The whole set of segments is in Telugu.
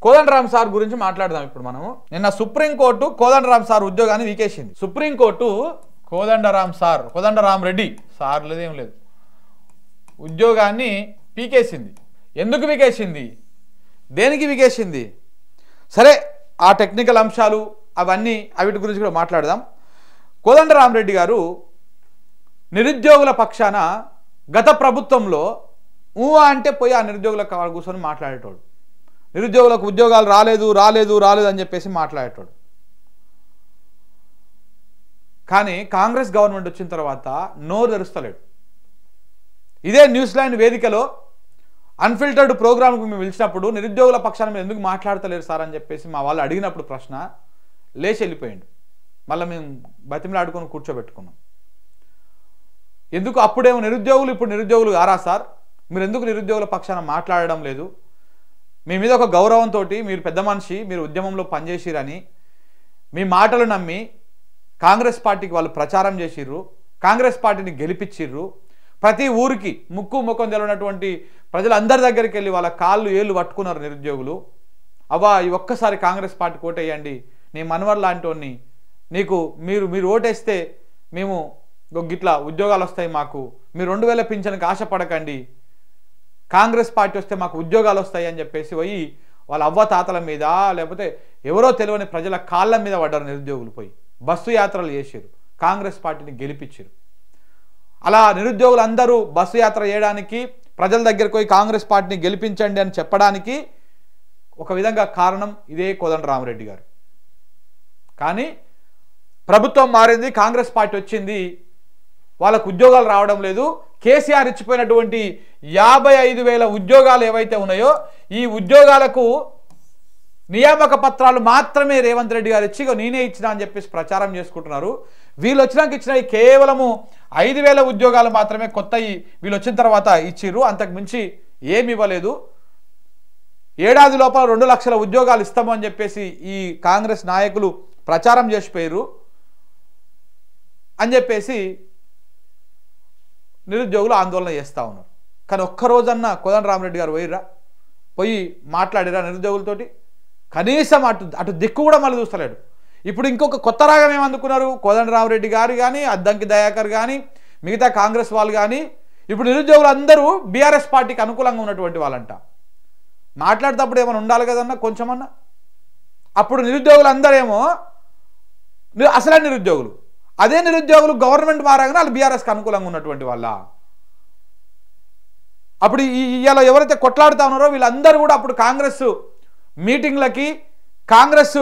కోదండరామ్ సార్ గురించి మాట్లాడదాం ఇప్పుడు మనము. నిన్న సుప్రీంకోర్టు కోదండరామ్ సార్ ఉద్యోగాన్ని వీకేసింది. సుప్రీంకోర్టు కోదండరామ్ రెడ్డి సార్ లేదేం లేదు ఉద్యోగాన్ని పీకేసింది. ఎందుకు వీకేసింది, దేనికి వీకేసింది? సరే, ఆ టెక్నికల్ అంశాలు అవన్నీ అవిటి గురించి కూడా మాట్లాడదాం. కోదండరామ్ రెడ్డి గారు నిరుద్యోగుల పక్షాన గత ప్రభుత్వంలో అంటే పోయి ఆ నిరుద్యోగుల కూర్చొని మాట్లాడేటోడు. నిరుద్యోగులకు ఉద్యోగాలు రాలేదు అని చెప్పేసి మాట్లాడేటోడు. కానీ కాంగ్రెస్ గవర్నమెంట్ వచ్చిన తర్వాత నోరు తెరుస్తలేడు. ఇదే న్యూస్ లైన్ వేదికలో అన్ఫిల్టర్డ్ ప్రోగ్రామ్కి మేము పిలిచినప్పుడు నిరుద్యోగుల పక్షాన మీరు ఎందుకు మాట్లాడతలేరు సార్ అని చెప్పేసి మా వాళ్ళు అడిగినప్పుడు ప్రశ్న లేచి వెళ్ళిపోయిండు. మళ్ళీ మేము బతిమలాడుకొని కూర్చోబెట్టుకున్నాం. ఎందుకు అప్పుడేమో నిరుద్యోగులు ఇప్పుడు నిరుద్యోగులు కారా సార్, మీరు ఎందుకు నిరుద్యోగుల పక్షాన మాట్లాడడం లేదు? మీ మీద ఒక గౌరవంతో మీరు పెద్ద మనిషి, మీరు ఉద్యమంలో పనిచేసిరని మీ మాటలు నమ్మి కాంగ్రెస్ పార్టీకి వాళ్ళు ప్రచారం చేసిర్రు, కాంగ్రెస్ పార్టీని గెలిపించిర్రు. ప్రతి ఊరికి ముక్కు ముఖం తెలియనటువంటి ప్రజలందరి దగ్గరికి వెళ్ళి వాళ్ళ కాళ్ళు ఏళ్ళు పట్టుకున్నారు నిరుద్యోగులు. అవ్వా ఈ ఒక్కసారి కాంగ్రెస్ పార్టీకి ఓటేయండి, నీ మనవర్ లాంటి నీకు మీరు ఓటేస్తే మేము గిట్లా ఉద్యోగాలు వస్తాయి, మాకు మీరు 2000 పింఛన్కి ఆశపడకండి, కాంగ్రెస్ పార్టీ వస్తే మాకు ఉద్యోగాలు వస్తాయి అని చెప్పేసి పోయి వాళ్ళ అవ్వ తాతల మీద లేకపోతే ఎవరో తెలియని ప్రజల కాళ్ళ మీద పడ్డారు నిరుద్యోగులు. పోయి బస్సు యాత్రలు చేశారు, కాంగ్రెస్ పార్టీని గెలిపించారు. అలా నిరుద్యోగులు అందరూ బస్సు యాత్ర చేయడానికి, ప్రజల దగ్గరకు పోయి కాంగ్రెస్ పార్టీని గెలిపించండి అని చెప్పడానికి ఒక విధంగా కారణం ఇదే కోదండరామ్ రెడ్డి గారు. కానీ ప్రభుత్వం మారింది, కాంగ్రెస్ పార్టీ వచ్చింది, వాళ్ళకు ఉద్యోగాలు రావడం లేదు. కేసీఆర్ ఇచ్చిపోయినటువంటి 55,000 ఉద్యోగాలు ఏవైతే ఉన్నాయో ఈ ఉద్యోగాలకు నియామక పత్రాలు మాత్రమే రేవంత్ రెడ్డి గారు ఇచ్చి నేనే ఇచ్చినా అని చెప్పేసి ప్రచారం చేసుకుంటున్నారు. వీళ్ళు వచ్చినాక ఇచ్చినవి కేవలము 5,000 ఉద్యోగాలు మాత్రమే కొత్తవి వీళ్ళు వచ్చిన తర్వాత ఇచ్చిర్రు, అంతకు మించి ఏమి ఇవ్వలేదు. ఏడాది లోపల 2 లక్షల ఉద్యోగాలు ఇస్తాము అని చెప్పేసి ఈ కాంగ్రెస్ నాయకులు ప్రచారం చేసిపోయారు అని చెప్పేసి నిరుద్యోగులు ఆందోళన చేస్తూ ఉన్నారు. కానీ ఒక్కరోజన్నా కోదండరామ్ రెడ్డి గారు పోయి మాట్లాడిరా నిరుద్యోగులతోటి? కనీసం అటు దిక్కు కూడా మళ్ళీ చూస్తలేడు. ఇప్పుడు ఇంకొక కొత్త రాగం ఏమందుకున్నారు కోదండరామ్ రెడ్డి గారు కానీ, అద్దంకి దయాకర్ కానీ, మిగతా కాంగ్రెస్ వాళ్ళు కానీ. ఇప్పుడు నిరుద్యోగులు అందరూ బీఆర్ఎస్ పార్టీకి అనుకూలంగా ఉన్నటువంటి వాళ్ళంట. మాట్లాడేటప్పుడు ఏమైనా ఉండాలి కదన్నా కొంచెమన్నా. అప్పుడు నిరుద్యోగులు అందరేమో అసలే నిరుద్యోగులు, అదే నిరుద్యోగులు గవర్నమెంట్ మారాగానే వాళ్ళు బీఆర్ఎస్కి అనుకూలంగా ఉన్నటువంటి వాళ్ళ. అప్పుడు ఇవాళ ఎవరైతే కొట్లాడుతా ఉన్నారో వీళ్ళందరూ కూడా అప్పుడు కాంగ్రెస్ మీటింగ్లకి, కాంగ్రెస్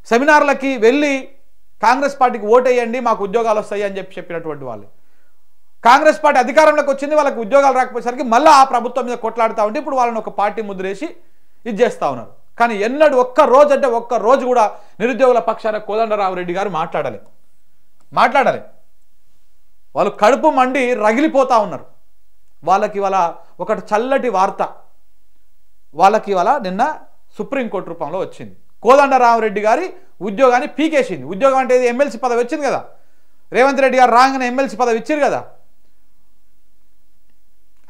సెమినార్లకి వెళ్ళి కాంగ్రెస్ పార్టీకి ఓటేయండి మాకు ఉద్యోగాలు వస్తాయి అని చెప్పినటువంటి వాళ్ళు. కాంగ్రెస్ పార్టీ అధికారంలోకి వచ్చింది, వాళ్ళకి ఉద్యోగాలు రాకపోయేసరికి మళ్ళీ ఆ ప్రభుత్వం మీద కొట్లాడుతూ ఉంటే ఇప్పుడు వాళ్ళని ఒక పార్టీ ముద్రేసి ఇది చేస్తూ ఉన్నారు. కానీ ఎన్నడూ ఒక్క రోజు కూడా నిరుద్యోగుల పక్షాన కోదండరామ్ రెడ్డి గారు మాట్లాడాలి. వాళ్ళు కడుపు మండి రగిలిపోతూ ఉన్నారు. వాళ్ళకి ఇవాళ ఒకటి చల్లటి వార్త వాళ్ళకి ఇవాళ నిన్న సుప్రీంకోర్టు రూపంలో వచ్చింది. కోదండరామ్ రెడ్డి గారి ఉద్యోగాన్ని పీకేసింది. ఉద్యోగం అంటే ఎమ్మెల్సీ పదవి వచ్చింది కదా, రేవంత్ రెడ్డి గారు రాగానే ఎమ్మెల్సీ పదవి ఇచ్చారు కదా.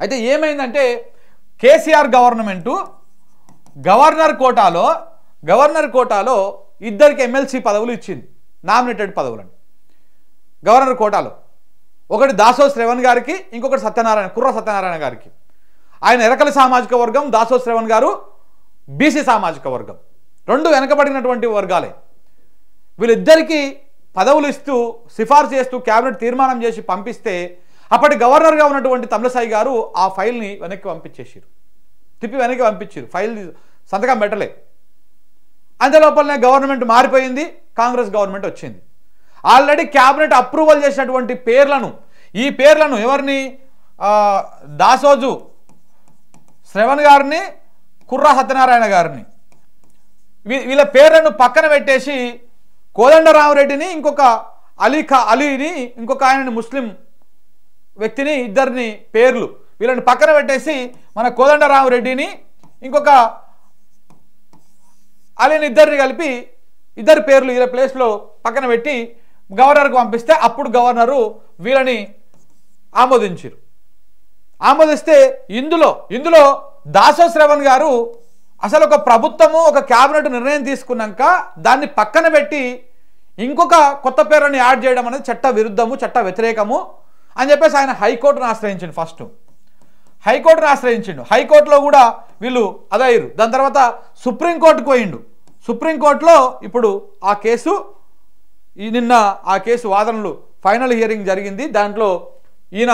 అయితే ఏమైందంటే కేసీఆర్ గవర్నమెంటు గవర్నర్ కోటాలో ఇద్దరికి ఎమ్మెల్సీ పదవులు ఇచ్చింది, నామినేటెడ్ పదవులను. గవర్నర్ కోటాలో ఒకటి దాసో శ్రవణ్ గారికి, ఇంకొకటి కుర్ర సత్యనారాయణ గారికి. ఆయన ఎరకల సామాజిక వర్గం, దాసో శ్రవణ్ గారు బీసీ సామాజిక వర్గం, రెండు వెనకబడినటువంటి వర్గాలే. వీళ్ళిద్దరికీ పదవులు ఇస్తూ సిఫార్సు చేస్తూ క్యాబినెట్ తీర్మానం చేసి పంపిస్తే అప్పటి గవర్నర్గా ఉన్నటువంటి తమిళసాయి గారు ఆ ఫైల్ని వెనక్కి పంపించారు. ఫైల్ సంతకం పెట్టలే. అంతలోపలనే గవర్నమెంట్ మారిపోయింది, కాంగ్రెస్ గవర్నమెంట్ వచ్చింది. ఆల్రెడీ క్యాబినెట్ అప్రూవల్ చేసినటువంటి ఈ పేర్లను ఎవరిని, దాసోజు శ్రవణ్ గారిని, కుర్రా సత్యనారాయణ గారిని, వీళ్ళ పేర్లను పక్కన పెట్టేసి కోదండరామ్ రెడ్డిని, ఇంకొక అలీని, ఇంకొక ఆయనని ముస్లిం వ్యక్తిని, ఇద్దరిని పేర్లు వీళ్ళని పక్కన పెట్టేసి మన కోదండరామ్ రెడ్డిని, ఇంకొక అలీని ఇద్దరిని కలిపి ఇద్దరు పేర్లు వీళ్ళ ప్లేస్లో పక్కన పెట్టి గవర్నర్కు పంపిస్తే అప్పుడు గవర్నరు వీళ్ళని ఆమోదించారు. ఆమోదిస్తే ఇందులో దాసో శ్రవణ్ గారు అసలు ఒక ప్రభుత్వము ఒక క్యాబినెట్ నిర్ణయం తీసుకున్నాక దాన్ని పక్కన పెట్టి ఇంకొక కొత్త పేరుని యాడ్ చేయడం అనేది చట్ట విరుద్ధము, చట్ట వ్యతిరేకము అని చెప్పేసి ఆయన హైకోర్టును ఆశ్రయించిండు. ఫస్ట్ హైకోర్టును ఆశ్రయించిండు. హైకోర్టులో కూడా వీళ్ళు అదయ్యారు. దాని తర్వాత సుప్రీంకోర్టుకు పోయిండు. సుప్రీంకోర్టులో ఇప్పుడు ఆ కేసు నిన్న ఆ కేసు వాదనలు ఫైనల్ హియరింగ్ జరిగింది. దాంట్లో ఈయన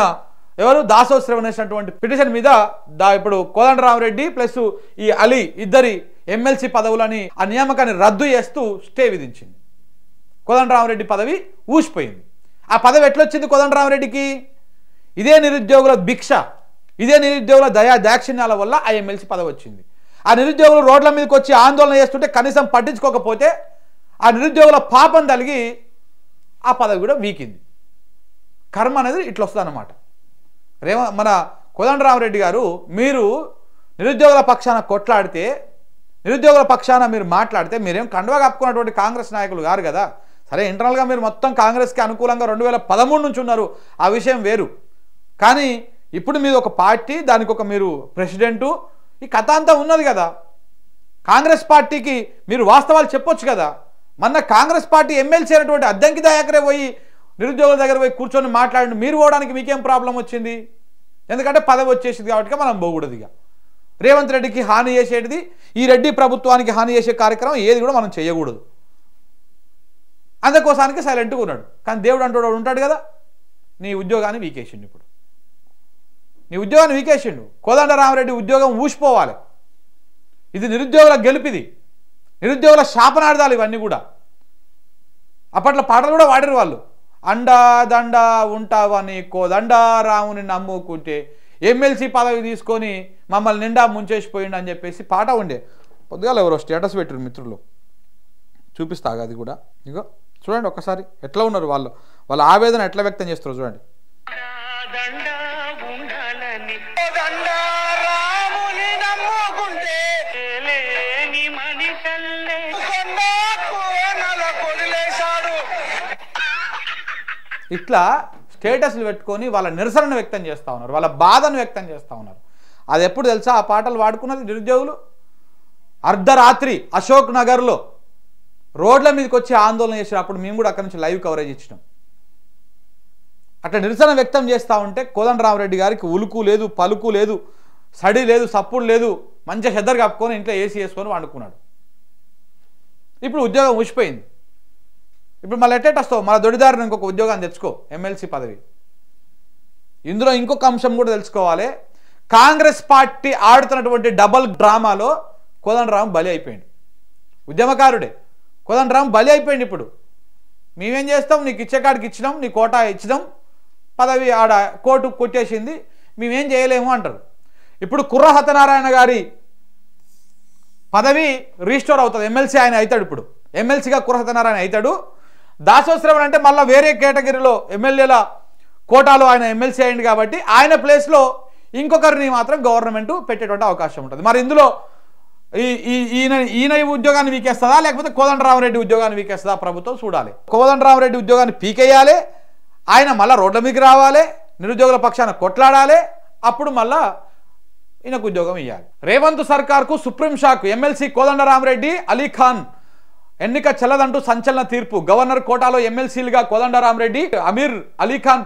ఎవరు దాసోహ్ శ్రవణేష్ అటువంటి పిటిషన్ మీద ఇప్పుడు కోదండరామరెడ్డి ప్లస్ ఈ అలీ ఇద్దరి ఎమ్మెల్సీ పదవులని ఆ నియామకాన్ని రద్దు చేస్తూ స్టే విధించింది. కోదండరామరెడ్డి పదవి ఊసిపోయింది. ఆ పదవి ఎట్లొచ్చింది కోదండరామరెడ్డికి? ఇదే నిరుద్యోగుల భిక్ష, ఇదే నిరుద్యోగుల దయా దాక్షిణ్యాల వల్ల ఆ ఎమ్మెల్సీ పదవి వచ్చింది. ఆ నిరుద్యోగులు రోడ్ల మీదకి వచ్చి ఆందోళన చేస్తుంటే కనీసం పట్టించుకోకపోతే ఆ నిరుద్యోగుల పాపం తలిగి ఆ పదవి కూడా వీకింది. కర్మ అనేది ఇట్లా వస్తుంది అన్నమాట. మన కోదండరామరెడ్డి గారు, మీరు నిరుద్యోగుల పక్షాన కొట్లాడితే, నిరుద్యోగుల పక్షాన మీరు మాట్లాడితే, మీరేం కండువా కప్పుకున్నటువంటి కాంగ్రెస్ నాయకులు గారు కదా. సరే, ఇంటర్నల్గా మీరు మొత్తం కాంగ్రెస్కి అనుకూలంగా 2013 నుంచి ఉన్నారు, ఆ విషయం వేరు. కానీ ఇప్పుడు మీరు ఒక పార్టీ, దానికి ఒక మీరు ప్రెసిడెంటు, ఈ కథ అంతా ఉన్నది కదా. కాంగ్రెస్ పార్టీకి మీరు వాస్తవాలు చెప్పొచ్చు కదా. మొన్న కాంగ్రెస్ పార్టీ ఎమ్మెల్సీ అయినటువంటి అద్దంకి దయాకరే పోయి నిరుద్యోగుల దగ్గర పోయి కూర్చొని మాట్లాడి మీరు పోవడానికి మీకేం ప్రాబ్లం వచ్చింది? ఎందుకంటే పదవి వచ్చేసింది కాబట్టి మనం పోకూడదు. ఇక రేవంత్ రెడ్డికి హాని చేసేది, ఈ రెడ్డి ప్రభుత్వానికి హాని చేసే కార్యక్రమం ఏది కూడా మనం చేయకూడదు. అందుకోసానికి సైలెంట్గా ఉన్నాడు. కానీ దేవుడు అంటూ ఉంటాడు కదా, నీ ఉద్యోగాన్ని వీకేసిండు. ఇప్పుడు నీ ఉద్యోగాన్ని వీకేసిండు. కోదండరామరెడ్డి ఉద్యోగం ఊసిపోవాలి. ఇది నిరుద్యోగుల గెలుపిది, నిరుద్యోగుల శాపనార్థాలు ఇవన్నీ కూడా. అప్పట్లో పాటలు కూడా వాడారు వాళ్ళు. అండా దండ ఉంటావని కోదండా రాముని నమ్ముకుంటే ఎమ్మెల్సీ పదవి తీసుకొని మమ్మల్ని నిండా ముంచేసిపోయిండు అని చెప్పేసి పాట ఉండే. పొద్దుగాల ఎవరో స్టేటస్ పెట్టారు మిత్రులు, చూపిస్తాగా అది కూడా. ఇగో చూడండి ఒక్కసారి ఎట్లా ఉన్నారు వాళ్ళు, వాళ్ళ ఆవేదన ఎట్లా వ్యక్తం చేస్తారు చూడండి. ఇట్లా స్టేటస్లు పెట్టుకొని వాళ్ళ నిరసనను వ్యక్తం చేస్తూ ఉన్నారు, వాళ్ళ బాధను వ్యక్తం చేస్తూ ఉన్నారు. అది ఎప్పుడు తెలుసా ఆ పాటలు వాడుకున్నది నిరుద్యోగులు? అర్ధరాత్రి అశోక్ నగర్లో రోడ్ల మీదకి వచ్చి ఆందోళన చేసినప్పుడు మేము కూడా అక్కడి నుంచి లైవ్ కవరేజ్ ఇచ్చినాం. అట్లా నిరసన వ్యక్తం చేస్తూ ఉంటే కోదండరామరెడ్డి గారికి ఉలుకు లేదు, పలుకు లేదు, సడి లేదు, సప్పుడు లేదు, మంచిగా హెద్దరు కప్పుకొని ఇంట్లో ఏసీ వేసుకొని వండుకున్నాడు. ఇప్పుడు ఉద్యోగం ఊసిపోయింది. ఇప్పుడు మళ్ళీ ఎట్టేట్ వస్తావు, మళ్ళీ దొడిదారిని ఇంకొక ఉద్యోగాన్ని తెచ్చుకో, ఎమ్మెల్సీ పదవి. ఇందులో ఇంకొక అంశం కూడా తెలుసుకోవాలి. కాంగ్రెస్ పార్టీ ఆడుతున్నటువంటి డబల్ డ్రామాలో కోదండరాం బలి అయిపోయింది. ఉద్యమకారుడే కోదండరాం బలి అయిపోయింది. ఇప్పుడు మేమేం చేస్తాం, నీకు ఇచ్చేకాడికి ఇచ్చినాం, నీ కోటా ఇచ్చినాం, పదవి ఆడ కోర్టు కొట్టేసింది, మేమేం చేయలేము అంటారు. ఇప్పుడు కుర్ర సత్యనారాయణ గారి పదవి రీస్టోర్ అవుతుంది, ఎమ్మెల్సీ ఆయన అవుతాడు. ఇప్పుడు ఎమ్మెల్సీగా కుర్ర సత్యనారాయణ అవుతాడు. దాసోహ్ శ్రవణ్ అంటే మళ్ళీ వేరే కేటగిరీలో ఎమ్మెల్యేల కోటాలో ఆయన ఎమ్మెల్సీ అయింది కాబట్టి ఆయన ప్లేస్లో ఇంకొకరిని మాత్రం గవర్నమెంట్ పెట్టేటువంటి అవకాశం ఉంటుంది. మరి ఇందులో ఈయన ఉద్యోగాన్ని వీకేస్తుందా లేకపోతే కోదండరామరెడ్డి ఉద్యోగాన్ని వీకేస్తుందా ప్రభుత్వం చూడాలి. కోదండరామరెడ్డి ఉద్యోగాన్ని పీకేయాలి, ఆయన మళ్ళీ రోడ్ల మీదకి రావాలి, నిరుద్యోగుల పక్షాన కొట్లాడాలి, అప్పుడు మళ్ళా ఈయనకు ఉద్యోగం ఇవ్వాలి. రేవంత్ సర్కార్కు supreme shock. MLC Kodandarama Reddy, Ali Khan ఎన్నిక చెల్లదంటూ సంచలన తీర్పు. గవర్నర్ కోటాలో ఎమ్మెల్సీలుగా కోదండరామరెడ్డి, అమీర్ అలీఖాన్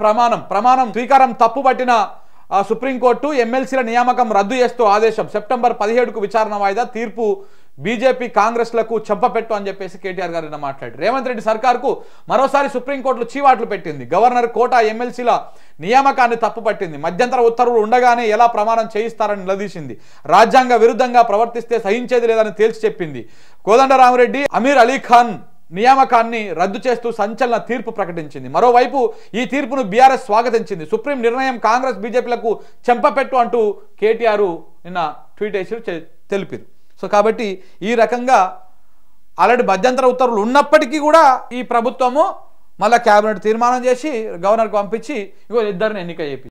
ప్రమాణం స్వీకారం తప్పుపట్టిన సుప్రీంకోర్టు ఎమ్మెల్సీల నియామకం రద్దు చేస్తూ ఆదేశం. సెప్టెంబర్ 17కు విచారణ వాయిదా. తీర్పు బీజేపీ కాంగ్రెస్లకు చెంపపెట్టు అని చెప్పేసి కేటీఆర్ గారు నిన్న మాట్లాడారు. రేవంత్ రెడ్డి సర్కార్కు మరోసారి సుప్రీంకోర్టులో చీవాట్లు పెట్టింది. గవర్నర్ కోటా ఎమ్మెల్సీల నియామకాన్ని తప్పుపట్టింది. మధ్యంతర ఉత్తర్వులు ఉండగానే ఎలా ప్రమాణం చేయిస్తారని నిలదీసింది. రాజ్యాంగ విరుద్ధంగా ప్రవర్తిస్తే సహించేది లేదని తేల్చి చెప్పింది. కోదండరామరెడ్డి, అమీర్ అలీఖాన్ నియామకాన్ని రద్దు చేస్తూ సంచలన తీర్పు ప్రకటించింది. మరోవైపు ఈ తీర్పును బీఆర్ఎస్ స్వాగతించింది. సుప్రీం నిర్ణయం కాంగ్రెస్ బీజేపీలకు చెంపపెట్టు అంటూ కేటీఆర్ నిన్న ట్వీట్ చేసి తెలిపారు. సో కాబట్టి ఈ రకంగా ఆల్రెడీ మధ్యంతర ఉత్తర్వులు ఉన్నప్పటికీ కూడా ఈ ప్రభుత్వము మళ్ళీ క్యాబినెట్ తీర్మానం చేసి గవర్నర్కి పంపించి ఇద్దరిని ఎన్నిక చేపి